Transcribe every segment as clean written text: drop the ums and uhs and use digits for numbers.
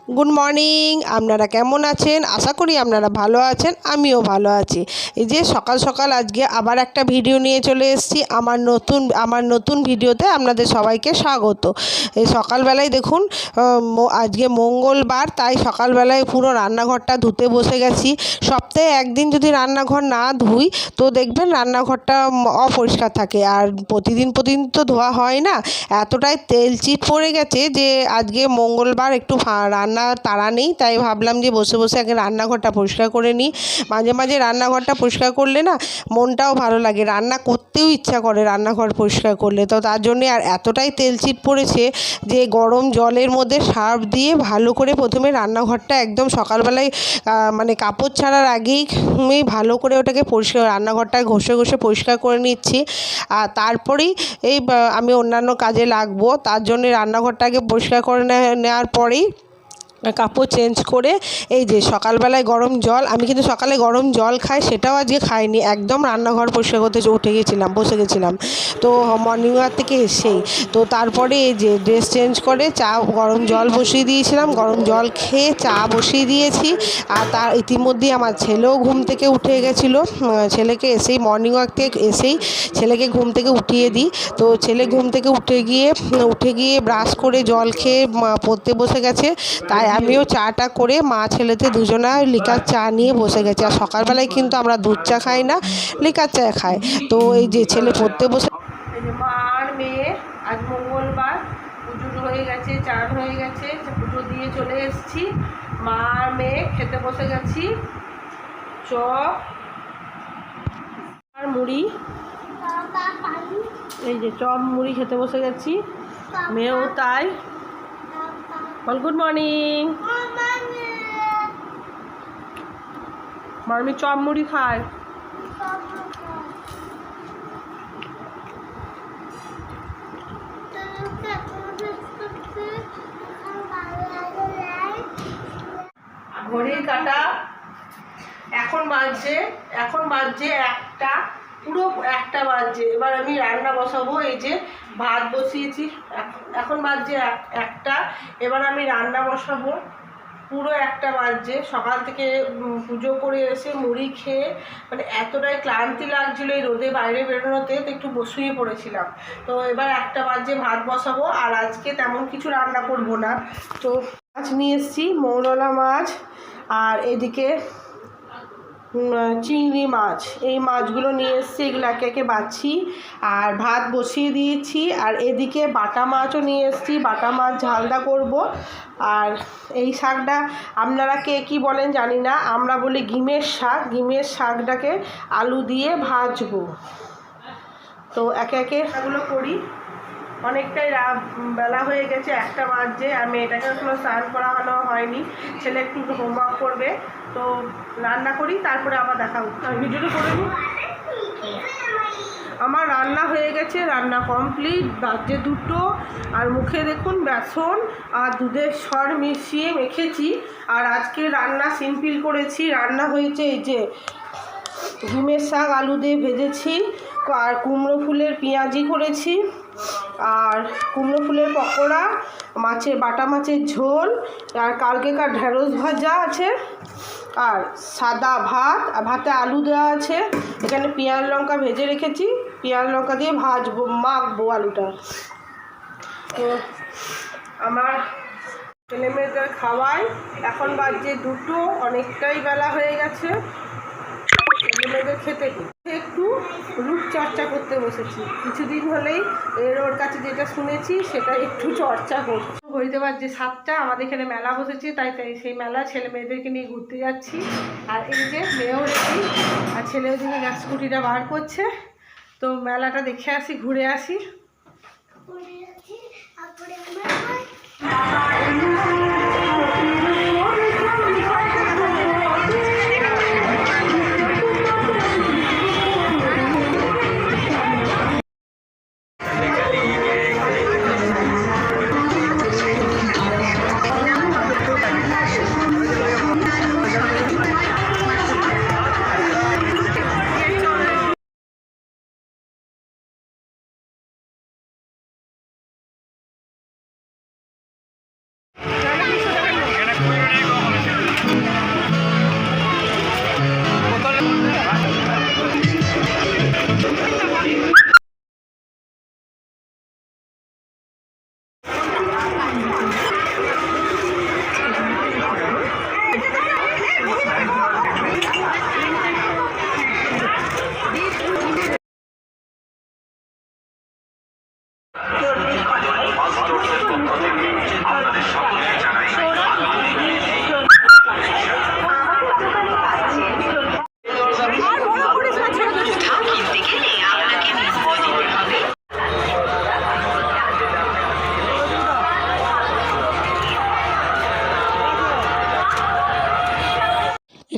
Good morning. আপনারা কেমন আছেন? আশা করি আপনারা ভালো আছেন, আমিও ভালো আছি। এই যে সকাল সকাল আজকে আবার একটা ভিডিও নিয়ে চলে এসেছি। আমার নতুন ভিডিওতে আপনাদের সবাইকে স্বাগত। এই সকালবেলায় দেখুন, আজকে মঙ্গলবার, তাই সকালবেলায় পুরো রান্নাঘরটা ধুতে বসে গেছি। সপ্তাহে একদিন যদি রান্নাঘর না ধুই তো দেখবেন রান্নাঘরটা অপরিষ্কার থাকে, আর প্রতিদিন তো ধোয়া হয় না। এতটাই তেল চিট পড়ে গেছে যে আজকে মঙ্গলবার একটু রান্নার তাড়া নেই, তাই ভাবলাম যে বসে বসে আগে রান্নাঘরটা পরিষ্কার করে নিই। মাঝে মাঝে রান্নাঘরটা পরিষ্কার করলে না মনটাও ভালো লাগে, রান্না করতেও ইচ্ছা করে রান্নাঘর পরিষ্কার করলে। তো তার জন্যে আর এতটাই তেল চিট পড়েছে যে গরম জলের মধ্যে সার্ফ দিয়ে ভালো করে প্রথমে রান্নাঘরটা একদম সকালবেলায় মানে কাপড় ছাড়ার আগেই ভালো করে ওটাকে পরিষ্কার, রান্নাঘরটা ঘষে ঘষে পরিষ্কার করে নিচ্ছি। আর তারপরেই আমি অন্যান্য কাজে লাগবো। তার জন্যে রান্নাঘরটাকে পরিষ্কার করে নেওয়ার পরেই কাপড় চেঞ্জ করে এই যে সকালবেলায় গরম জল, আমি কিন্তু সকালে গরম জল খাই, সেটাও আজকে খাইনি, একদম রান্নাঘর পরিষ্কার করতে বসে গেছিলাম। তো মর্নিং ওয়াক থেকে এসেই তো তারপরে এই যে ড্রেস চেঞ্জ করে গরম জল বসিয়ে দিয়েছিলাম, গরম জল খেয়ে চা বসিয়ে দিয়েছি। আর তার ইতিমধ্যেই আমার ছেলেও ঘুম থেকে উঠে গেছিলো। ছেলেকে এসেই মর্নিং ওয়াক থেকে এসেই ছেলেকে ঘুম থেকে উঠিয়ে দিই। তো ছেলে ঘুম থেকে উঠে গিয়ে ব্রাশ করে জল খেয়ে পড়তে বসে গেছে, তাই আমিও চাটা করে মা ছেলেতে দুজনা লিকার চা নিয়ে বসে গেছি। আর সকালবেলায় কিন্তু আমরা দুধ চা খাই না, লিকার চা খাই। তো এই যে ছেলে পড়তে বসে, এই যে মা আর মেয়ে, আজ মঙ্গলবার, পুজো হয়ে গেছে, চান হয়ে গেছে, পুজো দিয়ে চলে এসেছি। মা আর মেয়ে খেতে বসে গেছি। চপ আর মুড়ি, এই যে চপ মুড়ি খেতে বসে গেছি, মেয়েও তাই। বল গুড মর্নিং। মামি চপ মুড়ি খায়। ঘড়ির কাঁটা এখন বাজছে একটা, পুরো একটা বাজছে। এবার আমি রান্না বসাবো। এই যে ভাত বসিয়েছি, এখন বাজছে একটা। এবার আমি রান্না বসাবো। পুরো একটা বাজছে। সকাল থেকে পুজো করে এসে মুড়ি খেয়ে মানে এতটাই ক্লান্তি লাগছিলো এই রোদে বাইরে বেরোনোতে, তো একটু শুয়ে পড়েছিলাম। তো এবার একটা বাজছে, ভাত বসাবো। আর আজকে তেমন কিছু রান্না করব না। তো মাছ নিয়ে এসেছি, মৌরলা মাছ, আর এদিকে চিংড়ি মাছ, এই মাছগুলো নিয়ে এসেছি, এগুলো একে একে বাছি। আর ভাত বসিয়ে দিয়েছি। আর এদিকে বাটা মাছও নিয়ে এসেছি, বাটা মাছ ঝালদা করব। আর এই শাকটা আপনারা কে কী বলেন জানি না, আমরা বলি গিমের শাকটাকে আলু দিয়ে ভাজবো। তো একে একে এগুলো করি। অনেকটাই বেলা হয়ে গেছে, একটা বাজছে। আর মেয়েটাকে কোনো স্নান করানো হয়নি, ছেলে একটু হোমওয়ার্ক করবে। তো রান্না করি, তারপরে আবার দেখা হচ্ছে। ভিডিওটা করে নিই। আমার রান্না হয়ে গেছে, রান্না কমপ্লিট, বাজছে দুটো। আর মুখে দেখুন বেসন আর দুধের সর মিশিয়ে মেখেছি। আর আজকে রান্না সিম্পল করেছি। রান্না হয়েছে এই যে ডিমের শাক আলু দিয়ে ভেজেছি, আর কুমড়ো ফুলের পেঁয়াজি করেছি, আর কুমড়ো ফুলের পকোড়া, বাটা মাছের ঝোল, আর কালকেকার ঢেঁড়স ভাজা আছে, আর সাদা ভাত, আর ভাতে আলু দেওয়া আছে। এখানে পেঁয়াজ লঙ্কা ভেজে রেখেছি, পেঁয়াজ লঙ্কা দিয়ে মাখবো আলুটা। তো আমার ছেলে মেয়েদের খাওয়াই। এখন বাজছে দুটো, অনেকটাই বেলা হয়ে গেছে। ছেলে মেয়েদের খেতে একটু রূপচর্চা করতে বসেছি। কিছুদিন হলেই ওর কাছে যেটা শুনেছি সেটা একটু চর্চা করছি। হইতে পারছে 7টা, আমাদের এখানে মেলা বসেছে, তাই সেই মেলা ছেলে মেয়েদেরকে নিয়ে ঘুরতে যাচ্ছি। আর এই যে মেয়েও রেডি, আর ছেলেও দিকে গ্যাস স্কুটিটা বার করছে। তো মেলাটা দেখে আসি, ঘুরে আসি।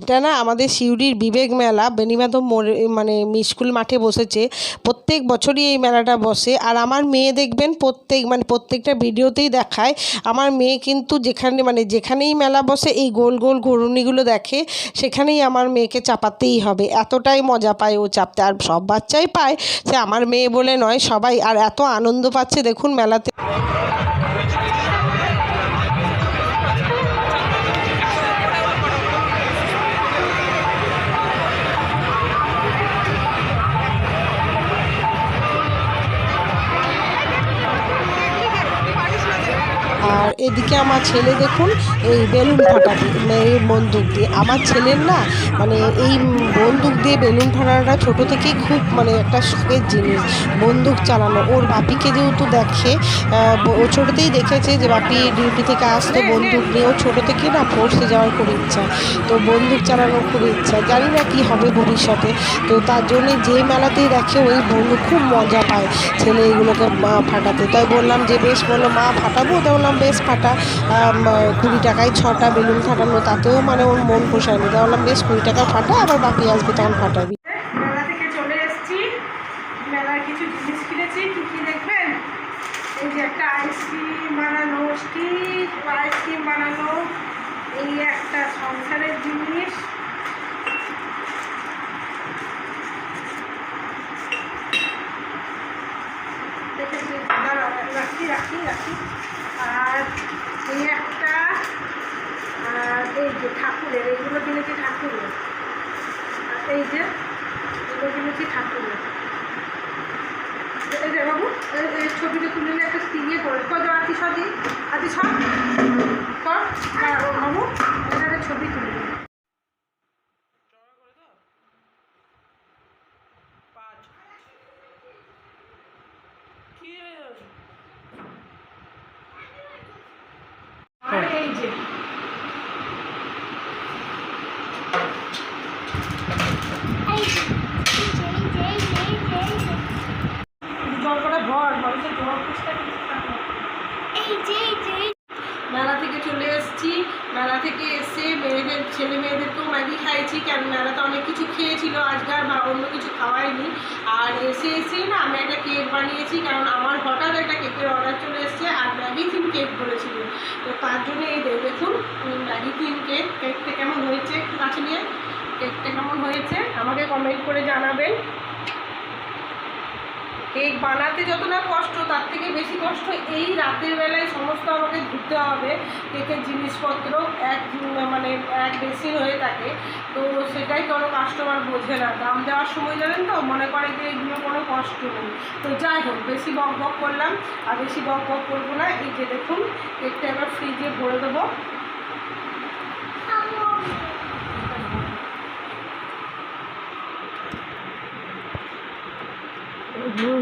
এটা না আমাদের সিউড়ির বিবেক মেলা বেণীমাধব মোড়ে মানে স্কুল মাঠে বসেছে। প্রত্যেক বছরই এই মেলাটা বসে। আর আমার মেয়ে দেখবেন প্রত্যেকটা ভিডিওতেই দেখায়, আমার মেয়ে কিন্তু যেখানেই মেলা বসে এই গোল গোল ঘুরুনিগুলো দেখে, সেখানেই আমার মেয়েকে চাপাতেই হবে, এতটাই মজা পায় ও চাপতে। আর সব বাচ্চাই পায়, সে আমার মেয়ে বলে নয়, সবাই। আর এত আনন্দ পাচ্ছে দেখুন মেলাতে। আর এদিকে আমার ছেলে দেখুন এই বেলুন ফাটাবে এই বন্দুক দিয়ে। আমার ছেলের না এই বন্দুক দিয়ে বেলুন ফাটানোটা ছোটো থেকেই খুব একটা শখের জিনিস, বন্দুক চালানো। ওর বাপিকে যেহেতু দেখে, ও ছোটোতেই দেখেছে যে বাপি ডিউটি থেকে আসতো বন্দুক নিয়ে, ও ছোটো থেকেই না ফোর্সে যাওয়ার খুব ইচ্ছা, তো বন্দুক চালানোর খুব ইচ্ছা। জানি না কী হবে ভবিষ্যতে, তো তার জন্যে যে মেলাতেই দেখে ওই বন্দুক খুব মজা পায় ছেলে এগুলোকে ফাটাতে। তাই বললাম যে বেশ, বললো মা ফাটাবো, তাই বললাম বেশ ফাটা। 20 টাকায় 6টা বেলুন ফাটানো, তাতেও ওর মন পোষায়নি। তাই বললাম বেশ 20 টাকা ফাটা, আবার বাপি আসবে তখন ফাটাবি। মেলা থেকে চলে এসেছি, মেলার কিছু জিনিস কিনেছি। কী কী দেখবেন? এই যে একটা আইসক্রিম বানানো স্টিক, আইসক্রিম বানানো, এই একটা সংসারের জিনিস, রাখি। আর এই একটা, আর এই যে ঠাকুরের, এইগুলো কিনেছি ঠাকুরের। আর এই যে এগুলো কিনেছি ঠাকুরের। এই যে বাবু, এই ছবিটা তুলে নিয়ে একটা ইয়ে করে আতি সদি সব কর বাবু, একটা ছবি তুলে নিই। আর এই যে জল করে ভর মানুষের জল মেলা থেকে চলে এসেছি। মেলা থেকে এসে ছেলে মেয়েদেরকেও ম্যাগি খাইয়েছি, কেন মেলাতে অনেক কিছু খেয়েছিল, আজকে আর অন্য কিছু খাওয়াইনি। আর এসেই না আমি একটা কেক বানিয়েছি, কারণ আমার হঠাৎ একটা কেকের অর্ডার চলে এসেছে, আর ম্যাগি থিম কেক বলেছিল। তো তার জন্য এই দেখুন ম্যাগি থিম কেকটা কেমন হয়েছে, একটু কাছে নিয়ে কেকটা কেমন হয়েছে আমাকে কমেন্ট করে জানাবেন। কেক বানাতে যত না কষ্ট, তার থেকে বেশি কষ্ট এই রাতের বেলায় সমস্ত আমাকে ধুতে হবে। কেকের জিনিসপত্র এক বেশি হয়ে থাকে, তো সেটাই কোনো কাস্টমার বোঝে না। দাম দেওয়ার সময় জানেন তো মনে করে যে এগুলো কোনো কষ্ট নেই। তো যাই হোক, বেশি বক করলাম, আর বেশি বক করবো না। এই যে দেখুন কেকটা এবার ফ্রিজে ভরে দেবো।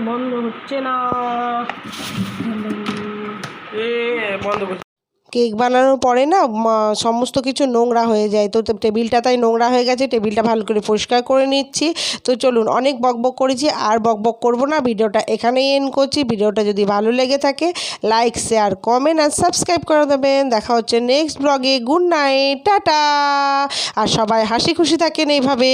বন্ধ হচ্ছে না, বন্ধ করছে। কেক বানানোর পরে না সমস্ত কিছু নোংরা হয়ে যায়, তো টেবিলটা তাই নোংরা হয়ে গেছে, টেবিলটা ভালো করে পরিষ্কার করে নিচ্ছি। তো চলুন, অনেক বকবক করেছি, আর বকবক করব না, ভিডিওটা এখানেই এন্ড করছি। ভিডিওটা যদি ভালো লেগে থাকে লাইক, শেয়ার, কমেন্ট আর সাবস্ক্রাইব করে দেবেন। দেখা হচ্ছে নেক্সট ব্লগে। Good night, tata. আর সবাই হাসি খুশি থাকেন এইভাবে।